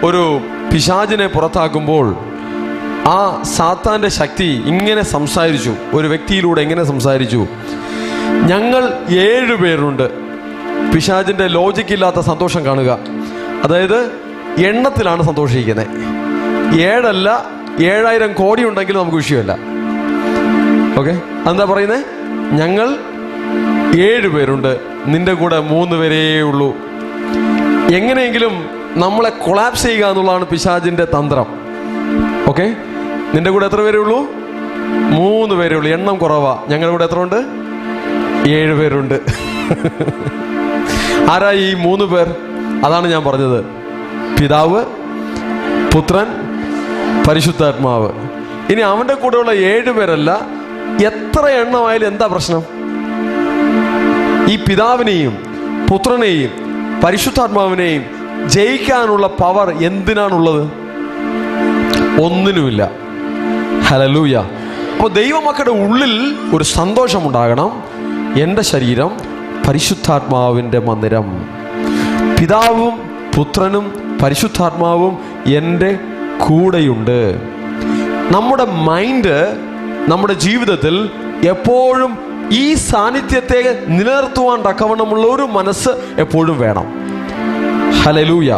ഒരു പിശാചിനെ പുറത്താക്കുമ്പോൾ ആ സാത്താൻ്റെ ശക്തി ഇങ്ങനെ സംസാരിച്ചു, ഒരു വ്യക്തിയിലൂടെ എങ്ങനെ സംസാരിച്ചു? ഞങ്ങൾ 7 പേരുണ്ട്. പിശാചിൻ്റെ ലോജിക്കില്ലാത്ത സന്തോഷം കാണുക. അതായത് എണ്ണത്തിലാണ് സന്തോഷിക്കുന്നത്. 7 അല്ല, 7000 കോടി ഉണ്ടെങ്കിലും നമുക്ക് വിഷയമല്ല. ഓക്കെ, എന്താ പറയുന്നത്? ഞങ്ങൾ 7 പേരുണ്ട്, നിന്റെ കൂടെ 3 പേരേ ഉള്ളൂ. എങ്ങനെയെങ്കിലും നമ്മളെ കൊളാപ്സ് ചെയ്യുക എന്നുള്ളതാണ് പിശാചിൻ്റെ തന്ത്രം. ഓക്കെ, നിന്റെ കൂടെ എത്ര പേരേ ഉള്ളൂ? 3 പേരേ ഉള്ളൂ. എണ്ണം കുറവാ. ഞങ്ങളുടെ കൂടെ എത്ര ഉണ്ട്? 7 പേരുണ്ട്. ആരാ ഈ 3 പേർ? അതാണ് ഞാൻ പറഞ്ഞത്, പിതാവ്, പുത്രൻ, പരിശുദ്ധാത്മാവ്. ഇനി അവൻ്റെ കൂടെയുള്ള 7 പേരല്ല, എത്ര എണ്ണമായാലും എന്താ പ്രശ്നം? ഈ പിതാവിനെയും പുത്രനെയും പരിശുദ്ധാത്മാവിനെയും ജയിക്കാനുള്ള പവർ എന്തിനാണുള്ളത്? ഒന്നിനുമില്ല. ഹല്ലേലൂയ. അപ്പോൾ ദൈവമക്കളുടെ ഉള്ളിൽ ഒരു സന്തോഷമുണ്ടാകണം. എൻ്റെ ശരീരം പരിശുദ്ധാത്മാവിൻ്റെ മന്ദിരം, പിതാവും പുത്രനും പരിശുദ്ധാത്മാവും എൻ്റെ കൂടെയുണ്ട്. നമ്മുടെ മൈൻഡ് നമ്മുടെ ജീവിതത്തിൽ എപ്പോഴും ഈ സാന്നിധ്യത്തെ നിലനിർത്തുവാൻ തക്കവണ്ണമുള്ള ഒരു മനസ്സ് എപ്പോഴും വേണം. ഹല്ലേലൂയ.